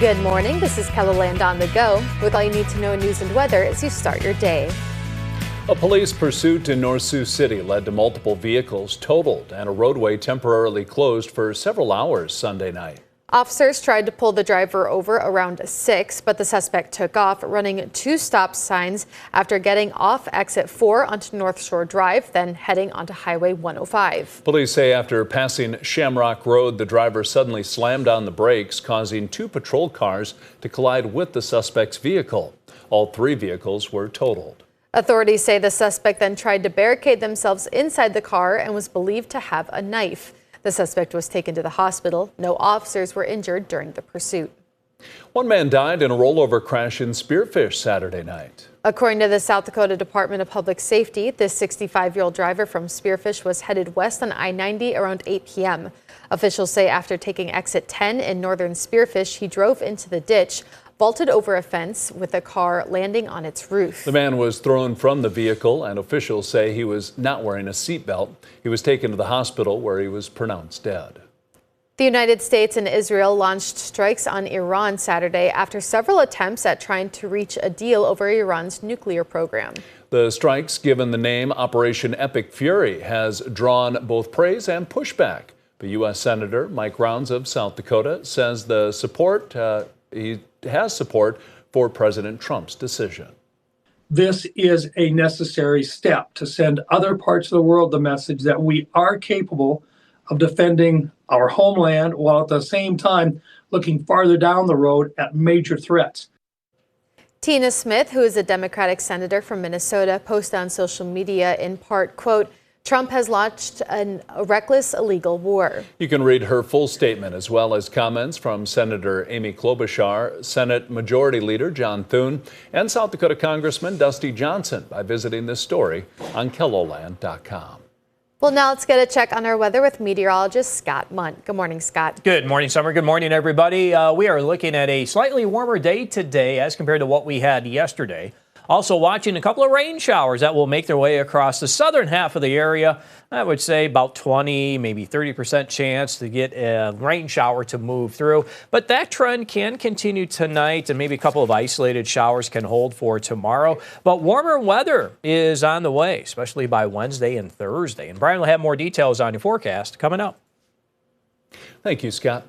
Good morning, this is Keloland on the go with all you need to know news and weather as you start your day. A police pursuit in North Sioux City led to multiple vehicles totaled and a roadway temporarily closed for several hours Sunday night. Officers tried to pull the driver over around 6, but the suspect took off, running 2 stop signs after getting off exit 4 onto North Shore Drive, then heading onto Highway 105. Police say after passing Shamrock Road, the driver suddenly slammed on the brakes, causing 2 patrol cars to collide with the suspect's vehicle. All 3 vehicles were totaled. Authorities say the suspect then tried to barricade themselves inside the car and was believed to have a knife. The suspect was taken to the hospital. No officers were injured during the pursuit. 1 man died in a rollover crash in Spearfish Saturday night. According to the South Dakota Department of Public Safety, this 65-year-old driver from Spearfish was headed west on I-90 around 8 p.m. Officials say after taking exit 10 in northern Spearfish, he drove into the ditch, vaulted over a fence with the car landing on its roof. The man was thrown from the vehicle, and officials say he was not wearing a seatbelt. He was taken to the hospital where he was pronounced dead. The United States and Israel launched strikes on Iran Saturday after several attempts at trying to reach a deal over Iran's nuclear program. The strikes, given the name Operation Epic Fury, has drawn both praise and pushback. But U.S. Senator Mike Rounds of South Dakota says he has support for President Trump's decision. This is a necessary step to send other parts of the world the message that we are capable of defending our homeland while at the same time looking farther down the road at major threats. Tina Smith, who is a Democratic senator from Minnesota, posted on social media in part, quote, "Trump has launched a reckless, illegal war." You can read her full statement as well as comments from Senator Amy Klobuchar, Senate Majority Leader John Thune, and South Dakota Congressman Dusty Johnson by visiting this story on Keloland.com. Well, now let's get a check on our weather with meteorologist Scott Munt. Good morning, Scott. Good morning, Summer. Good morning, everybody. We are looking at a slightly warmer day today as compared to what we had yesterday. Also watching a couple of rain showers that will make their way across the southern half of the area. I would say about 20, maybe 30% chance to get a rain shower to move through. But that trend can continue tonight, and maybe a couple of isolated showers can hold for tomorrow. But warmer weather is on the way, especially by Wednesday and Thursday. And Brian will have more details on your forecast coming up. Thank you, Scott.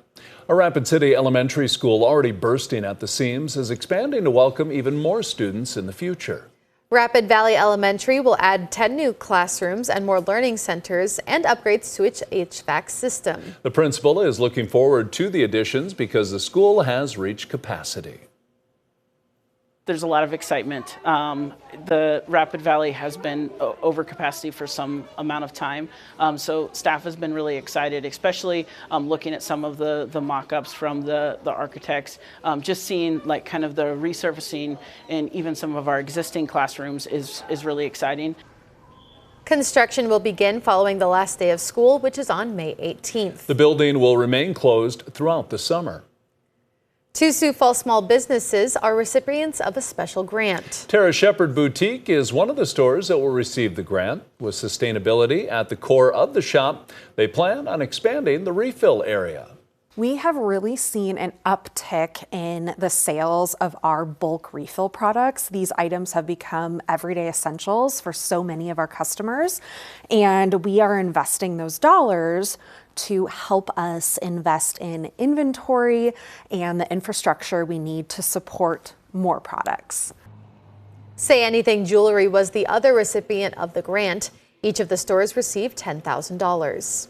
A Rapid City elementary school already bursting at the seams is expanding to welcome even more students in the future. Rapid Valley Elementary will add 10 new classrooms and more learning centers and upgrades to its HVAC system. The principal is looking forward to the additions because the school has reached capacity. There's a lot of excitement. The Rapid Valley has been over capacity for some amount of time, so staff has been really excited, especially looking at some of the mock-ups from the architects. Just seeing like kind of the resurfacing in even some of our existing classrooms is really exciting. Construction will begin following the last day of school, which is on May 18th. The building will remain closed throughout the summer. 2 Sioux Falls small businesses are recipients of a special grant. Tara Shepherd Boutique is one of the stores that will receive the grant. With sustainability at the core of the shop, they plan on expanding the refill area. We have really seen an uptick in the sales of our bulk refill products. These items have become everyday essentials for so many of our customers, and we are investing those dollars to help us invest in inventory and the infrastructure we need to support more products. Say Anything Jewelry was the other recipient of the grant. Each of the stores received $10,000.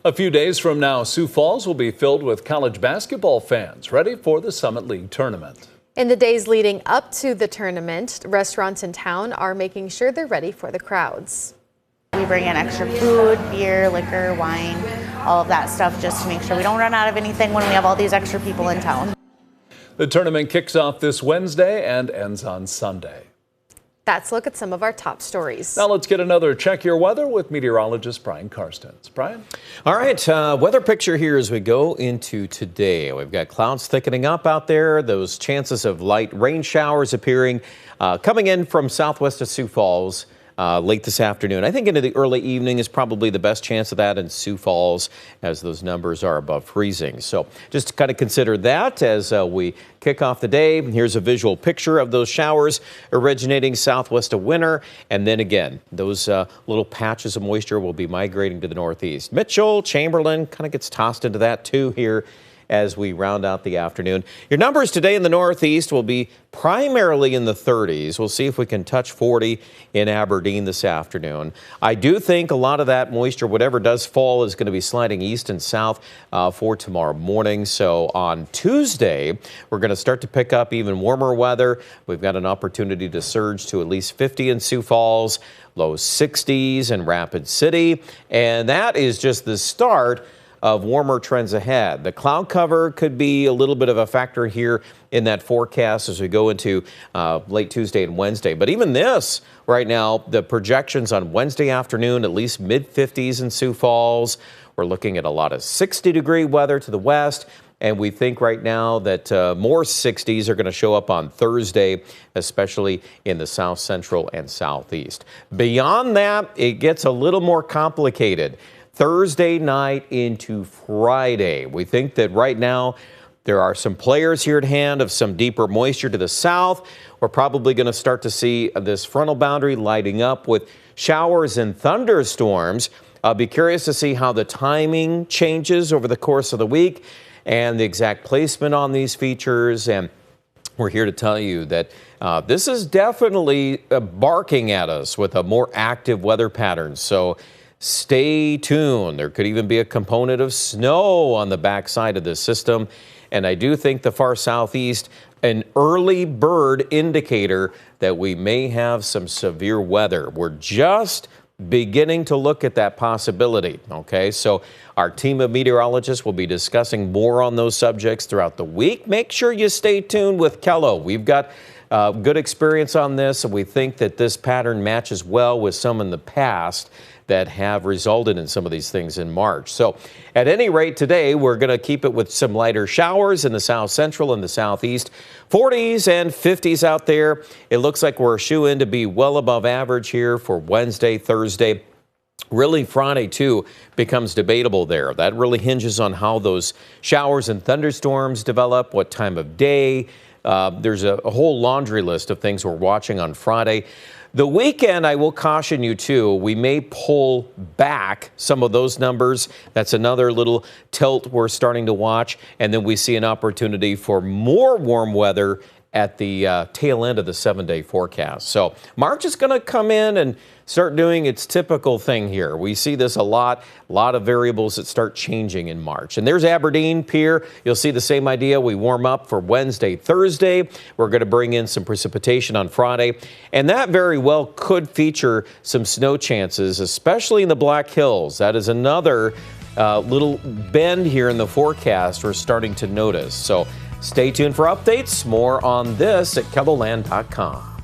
A few days from now, Sioux Falls will be filled with college basketball fans ready for the Summit League tournament. In the days leading up to the tournament, restaurants in town are making sure they're ready for the crowds. We bring in extra food, beer, liquor, wine, all of that stuff just to make sure we don't run out of anything when we have all these extra people in town. The tournament kicks off this Wednesday and ends on Sunday. That's a look at some of our top stories. Now let's get another Check Your Weather with meteorologist Brian Karstens. Brian? All right, weather picture here as we go into today. We've got clouds thickening up out there, those chances of light rain showers appearing, coming in from southwest of Sioux Falls. late this afternoon. I think into the early evening is probably the best chance of that in Sioux Falls, as those numbers are above freezing. So just to kind of consider that as we kick off the day. Here's a visual picture of those showers originating southwest of winter. And then again, those little patches of moisture will be migrating to the northeast. Mitchell, Chamberlain kind of gets tossed into that too here as we round out the afternoon. Your numbers today in the northeast will be primarily in the 30s. We'll see if we can touch 40 in Aberdeen this afternoon. I do think a lot of that moisture, whatever does fall, is going to be sliding east and south for tomorrow morning. So on Tuesday, we're going to start to pick up even warmer weather. We've got an opportunity to surge to at least 50 in Sioux Falls, low 60s in Rapid City, and that is just the start of warmer trends ahead. The cloud cover could be a little bit of a factor here in that forecast as we go into late Tuesday and Wednesday. But even this right now, the projections on Wednesday afternoon, at least mid-50s in Sioux Falls. We're looking at a lot of 60-degree weather to the west. And we think right now that more 60s are going to show up on Thursday, especially in the south central and southeast. Beyond that, it gets a little more complicated. Thursday night into Friday. We think that right now there are some players here at hand of some deeper moisture to the south. We're probably going to start to see this frontal boundary lighting up with showers and thunderstorms. I'll be curious to see how the timing changes over the course of the week and the exact placement on these features. And we're here to tell you that this is definitely barking at us with a more active weather pattern. So stay tuned. There could even be a component of snow on the backside of this system. And I do think the far southeast, an early bird indicator that we may have some severe weather. We're just beginning to look at that possibility. Okay, so our team of meteorologists will be discussing more on those subjects throughout the week. Make sure you stay tuned with Kello. We've got good experience on this, and we think that this pattern matches well with some in the past that have resulted in some of these things in March. So at any rate, today we're going to keep it with some lighter showers in the south central and the southeast. 40s and 50s out there. It looks like we're shoo-in to be well above average here for Wednesday, Thursday. Really, Friday, too, becomes debatable there. That really hinges on how those showers and thunderstorms develop, what time of day. There's a whole laundry list of things we're watching on Friday. The weekend, I will caution you, too, we may pull back some of those numbers. That's another little tilt we're starting to watch. And then we see an opportunity for more warm weather at the tail end of the 7-day forecast. So March is going to come in and start doing its typical thing here. We see this a lot of variables that start changing in March. And there's Aberdeen Pier. You'll see the same idea. We warm up for Wednesday, Thursday. We're going to bring in some precipitation on Friday. And that very well could feature some snow chances, especially in the Black Hills. That is another little bend here in the forecast we're starting to notice. So stay tuned for updates. More on this at KELOLAND.com.